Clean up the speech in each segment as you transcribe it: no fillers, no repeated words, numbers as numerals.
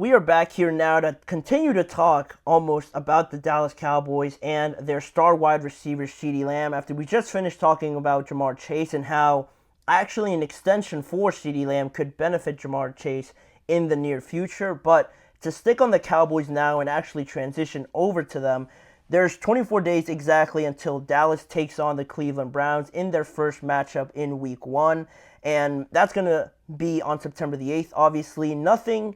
We are back here now to continue to talk almost about the Dallas Cowboys and their star wide receiver, CeeDee Lamb, after we just finished talking about Jamar Chase and how actually an extension for CeeDee Lamb could benefit Jamar Chase in the near future. But to stick on the Cowboys now and actually transition over to them, there's 24 days exactly until Dallas takes on the Cleveland Browns in their first matchup in Week 1, and that's going to be on September the 8th. Obviously, nothing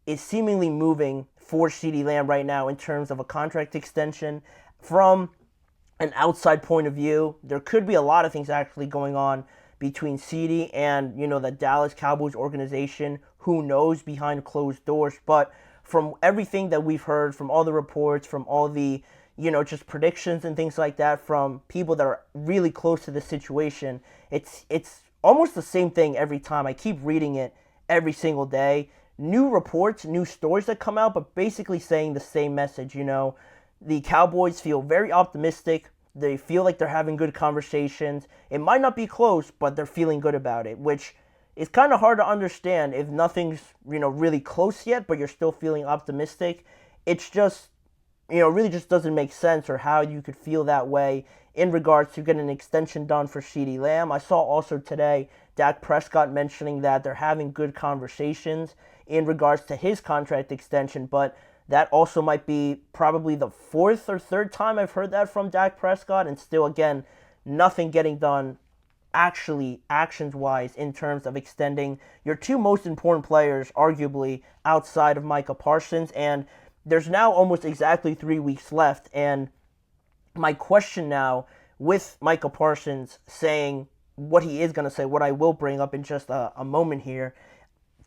is seemingly moving for CeeDee Lamb right now in terms of a contract extension. From an outside point of view, there could be a lot of things actually going on between CeeDee and, the Dallas Cowboys organization. Who knows behind closed doors? But from everything that we've heard, from all the reports, from all the, just predictions and things like that from people that are really close to the situation, it's almost the same thing every time. I keep reading it every single day. New reports, new stories that come out, but basically saying the same message. The Cowboys feel very optimistic. They feel like they're having good conversations. It might not be close, but they're feeling good about it, which is kind of hard to understand if nothing's, really close yet, but you're still feeling optimistic. It's just, really just doesn't make sense, or how you could feel that way in regards to getting an extension done for CeeDee Lamb. I saw also today Dak Prescott mentioning that they're having good conversations in regards to his contract extension, but that also might be probably the fourth or third time I've heard that from Dak Prescott, and still, again, nothing getting done actually actions-wise in terms of extending your two most important players, arguably, outside of Micah Parsons. And there's now almost exactly 3 weeks left, and my question now, with Micah Parsons saying what he is going to say, what I will bring up in just a moment here,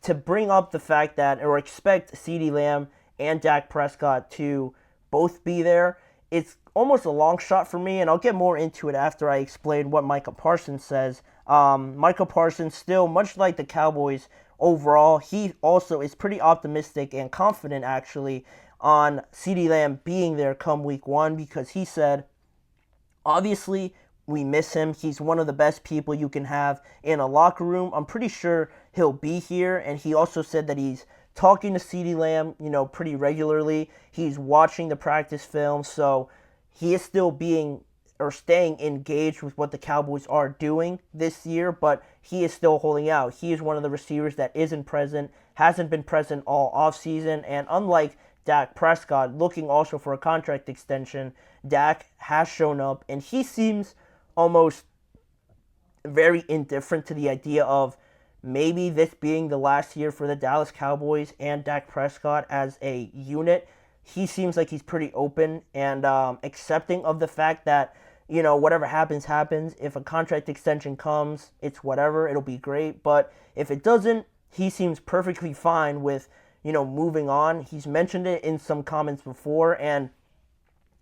to bring up the fact that, or expect CeeDee Lamb and Dak Prescott to both be there, it's almost a long shot for me, and I'll get more into it after I explain what Micah Parsons says. Micah Parsons, still, much like the Cowboys overall, he also is pretty optimistic and confident, actually, on CeeDee Lamb being there come Week 1, because he said, obviously, we miss him. He's one of the best people you can have in a locker room. I'm pretty sure he'll be here. And he also said that he's talking to CeeDee Lamb, pretty regularly. He's watching the practice film. So he is still staying engaged with what the Cowboys are doing this year, but he is still holding out. He is one of the receivers that isn't present, hasn't been present all offseason. And unlike Dak Prescott, looking also for a contract extension, Dak has shown up, and he seems almost very indifferent to the idea of maybe this being the last year for the Dallas Cowboys and Dak Prescott as a unit. He seems like he's pretty open and accepting of the fact that, whatever happens, happens. If a contract extension comes, it's whatever. It'll be great. But if it doesn't, he seems perfectly fine with, moving on. He's mentioned it in some comments before, and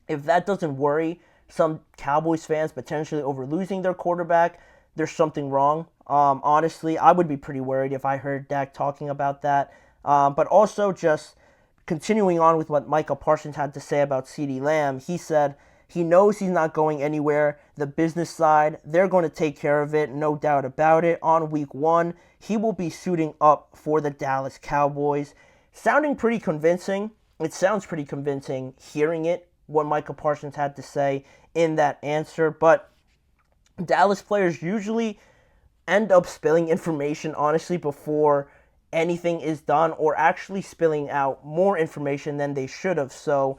if that doesn't worry some Cowboys fans potentially over losing their quarterback, there's something wrong. Honestly, I would be pretty worried if I heard Dak talking about that. But also, just continuing on with what Micah Parsons had to say about CeeDee Lamb, he said he knows he's not going anywhere. The business side, they're going to take care of it, no doubt about it. On Week 1, he will be suiting up for the Dallas Cowboys. Sounding pretty convincing. It sounds pretty convincing hearing it, what Micah Parsons had to say in that answer. But Dallas players usually end up spilling information, honestly, before anything is done, or actually spilling out more information than they should have. So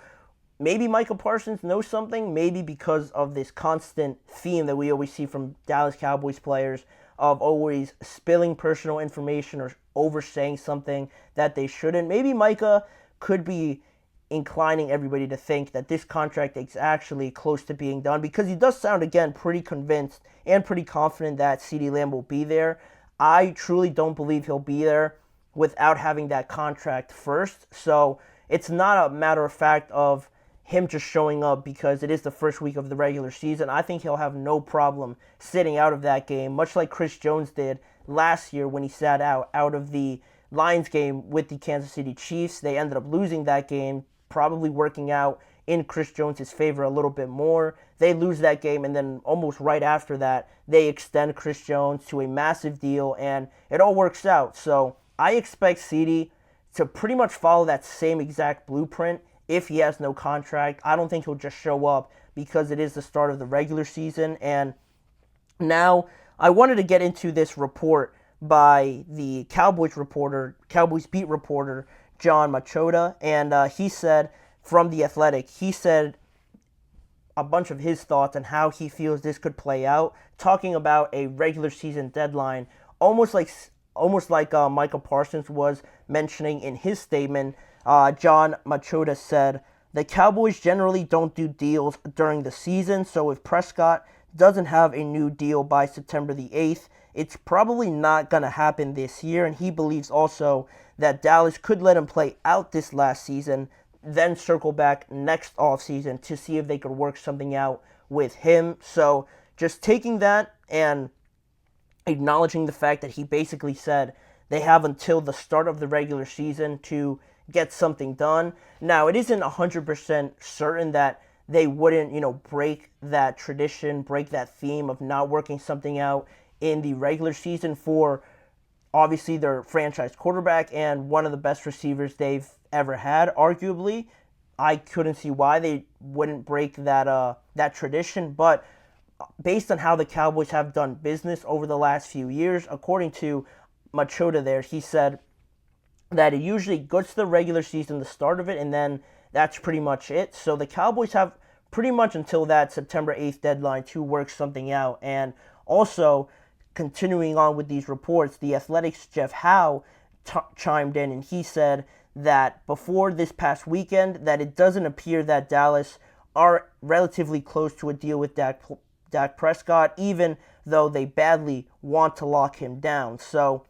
maybe Micah Parsons knows something, maybe because of this constant theme that we always see from Dallas Cowboys players of always spilling personal information or oversaying something that they shouldn't. Maybe Micah could be inclining everybody to think that this contract is actually close to being done, because he does sound, again, pretty convinced and pretty confident that CeeDee Lamb will be there. I truly don't believe he'll be there without having that contract first. So it's not a matter of fact of him just showing up because it is the first week of the regular season. I think he'll have no problem sitting out of that game, much like Chris Jones did last year when he sat out of the Lions game with the Kansas City Chiefs. They ended up losing that game, probably working out in Chris Jones' favor a little bit more. They lose that game, and then almost right after that, they extend Chris Jones to a massive deal, and it all works out. So I expect CeeDee to pretty much follow that same exact blueprint if he has no contract. I don't think he'll just show up because it is the start of the regular season. And now I wanted to get into this report by the Cowboys beat reporter, John Machota, and he said from The Athletic, he said a bunch of his thoughts on how he feels this could play out, talking about a regular season deadline, almost like Micah Parsons was mentioning in his statement. John Machota said, "The Cowboys generally don't do deals during the season, so if Prescott doesn't have a new deal by September the 8th, it's probably not going to happen this year," and he believes also that Dallas could let him play out this last season, then circle back next offseason to see if they could work something out with him. So just taking that and acknowledging the fact that he basically said they have until the start of the regular season to get something done. Now, it isn't 100% certain that they wouldn't, break that tradition, break that theme of not working something out in the regular season for obviously their franchise quarterback and one of the best receivers they've ever had, arguably. I couldn't see why they wouldn't break that tradition, but based on how the Cowboys have done business over the last few years, according to Machota there, he said that it usually goes to the regular season, the start of it, and then that's pretty much it. So the Cowboys have pretty much until that September 8th deadline to work something out. And also, continuing on with these reports, the Athletic's Jeff Howe chimed in, and he said that before this past weekend, that it doesn't appear that Dallas are relatively close to a deal with Dak Prescott, even though they badly want to lock him down. So,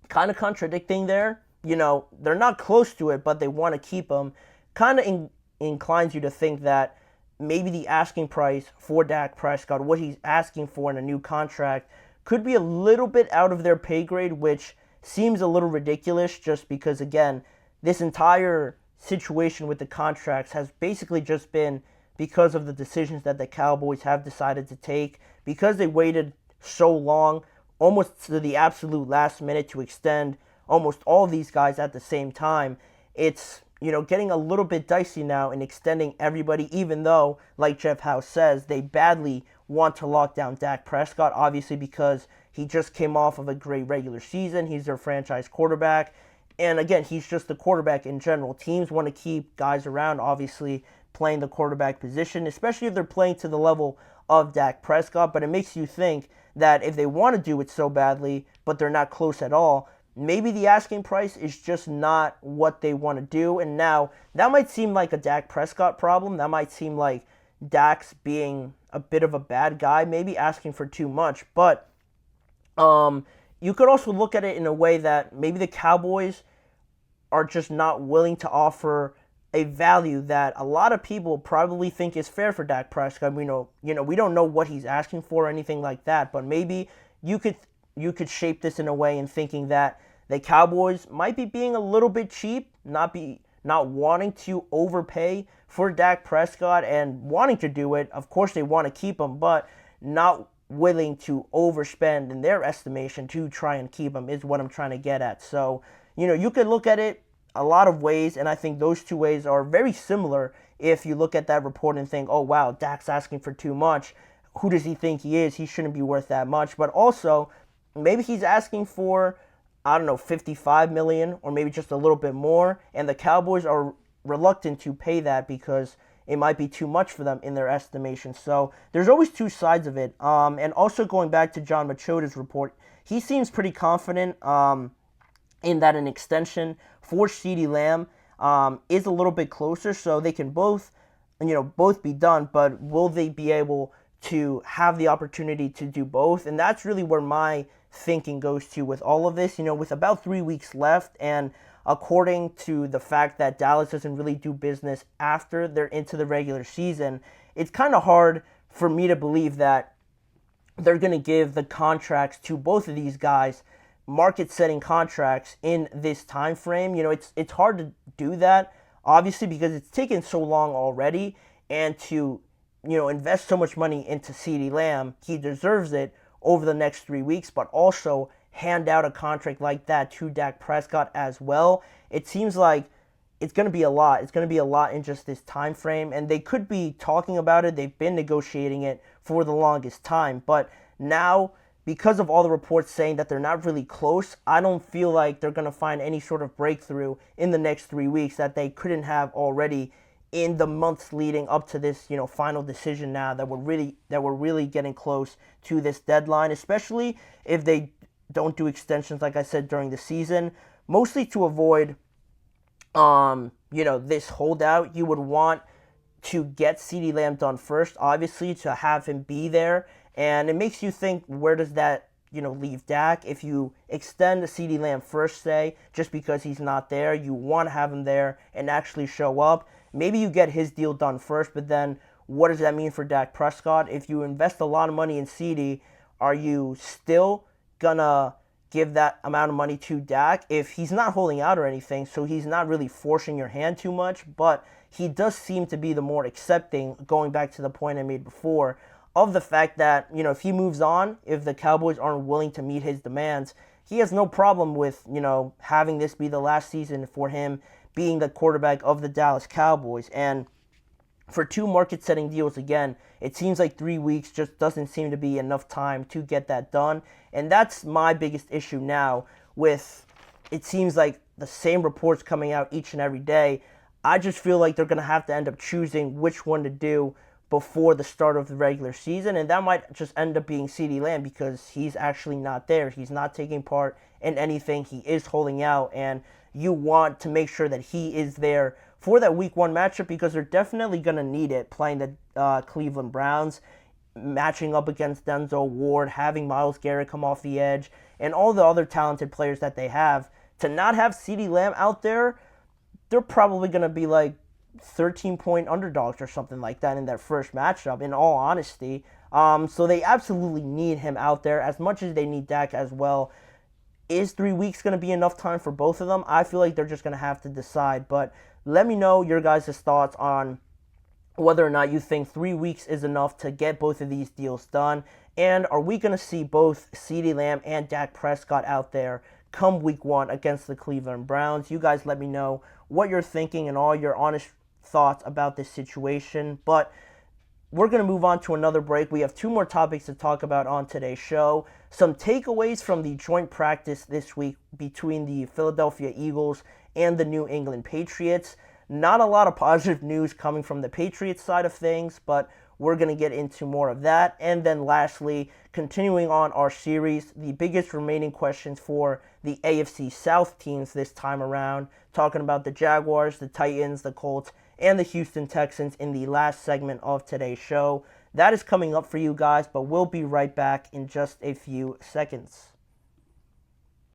kind of contradicting there. They're not close to it, but they want to keep him. Kind of inclines you to think that maybe the asking price for Dak Prescott, what he's asking for in a new contract, could be a little bit out of their pay grade, which seems a little ridiculous just because, again, this entire situation with the contracts has basically just been because of the decisions that the Cowboys have decided to take, because they waited so long, almost to the absolute last minute, to extend almost all of these guys at the same time. It's getting a little bit dicey now in extending everybody, even though, like Jeff Howe says, they badly want to lock down Dak Prescott, obviously because he just came off of a great regular season. He's their franchise quarterback. And again, he's just the quarterback in general. Teams want to keep guys around, obviously, playing the quarterback position, especially if they're playing to the level of Dak Prescott. But it makes you think that if they want to do it so badly, but they're not close at all, maybe the asking price is just not what they want to do. And now, that might seem like a Dak Prescott problem. That might seem like Dak's being a bit of a bad guy, maybe asking for too much. But you could also look at it in a way that maybe the Cowboys are just not willing to offer a value that a lot of people probably think is fair for Dak Prescott. We don't know what he's asking for or anything like that, but maybe you could shape this in a way in thinking that the Cowboys might be being a little bit cheap, not wanting to overpay for Dak Prescott and wanting to do it. Of course, they want to keep him, but not willing to overspend in their estimation to try and keep him is what I'm trying to get at. So, you could look at it a lot of ways, and I think those two ways are very similar if you look at that report and think, oh, wow, Dak's asking for too much. Who does he think he is? He shouldn't be worth that much. But also, maybe he's asking for, I don't know, $55 million or maybe just a little bit more, and the Cowboys are reluctant to pay that because it might be too much for them in their estimation. So there's always two sides of it. And also going back to John Machota's report, he seems pretty confident in that an extension for CeeDee Lamb is a little bit closer, so they can both be done, but will they be able to have the opportunity to do both? And that's really where my thinking goes to with all of this. With about 3 weeks left, and according to the fact that Dallas doesn't really do business after they're into the regular season, it's kind of hard for me to believe that they're going to give the contracts to both of these guys, market-setting contracts in this time frame. It's hard to do that, obviously, because it's taken so long already, and to invest so much money into CeeDee Lamb, he deserves it over the next 3 weeks, but also hand out a contract like that to Dak Prescott as well. It seems like it's going to be a lot. It's going to be a lot in just this time frame, and they could be talking about it. They've been negotiating it for the longest time, but now, because of all the reports saying that they're not really close, I don't feel like they're going to find any sort of breakthrough in the next 3 weeks that they couldn't have already in the months leading up to this, final decision now that we're really getting close to this deadline, especially if they don't do extensions, like I said, during the season, mostly to avoid this holdout. You would want to get CeeDee Lamb done first, obviously, to have him be there. And it makes you think, where does that, leave Dak? If you extend the CeeDee Lamb first, say, just because he's not there, you want to have him there and actually show up. Maybe you get his deal done first, but then what does that mean for Dak Prescott? If you invest a lot of money in CeeDee, are you still gonna give that amount of money to Dak if he's not holding out or anything, so he's not really forcing your hand too much, but he does seem to be the more accepting, going back to the point I made before, of the fact that, if he moves on, if the Cowboys aren't willing to meet his demands, he has no problem with, having this be the last season for him being the quarterback of the Dallas Cowboys. And for 2 market-setting deals, again, it seems like 3 weeks just doesn't seem to be enough time to get that done. And that's my biggest issue now with, it seems like, the same reports coming out each and every day. I just feel like they're going to have to end up choosing which one to do before the start of the regular season, and that might just end up being CeeDee Lamb because he's actually not there. He's not taking part in anything. He is holding out, and you want to make sure that he is there for that Week 1 matchup because they're definitely going to need it, playing the Cleveland Browns, matching up against Denzel Ward, having Myles Garrett come off the edge, and all the other talented players that they have. To not have CeeDee Lamb out there, they're probably going to be like 13-point underdogs or something like that in their first matchup, in all honesty. So they absolutely need him out there as much as they need Dak as well. Is 3 weeks going to be enough time for both of them? I feel like they're just going to have to decide. But let me know your guys' thoughts on whether or not you think 3 weeks is enough to get both of these deals done. And are we going to see both CeeDee Lamb and Dak Prescott out there come Week 1 against the Cleveland Browns? You guys let me know what you're thinking and all your honest thoughts about this situation. But we're going to move on to another break. We have 2 more topics to talk about on today's show. Some takeaways from the joint practice this week between the Philadelphia Eagles and the New England Patriots. Not a lot of positive news coming from the Patriots side of things, but we're going to get into more of that. And then lastly, continuing on our series, the biggest remaining questions for the AFC South teams this time around, talking about the Jaguars, the Titans, the Colts, and the Houston Texans in the last segment of today's show. That is coming up for you guys, but we'll be right back in just a few seconds.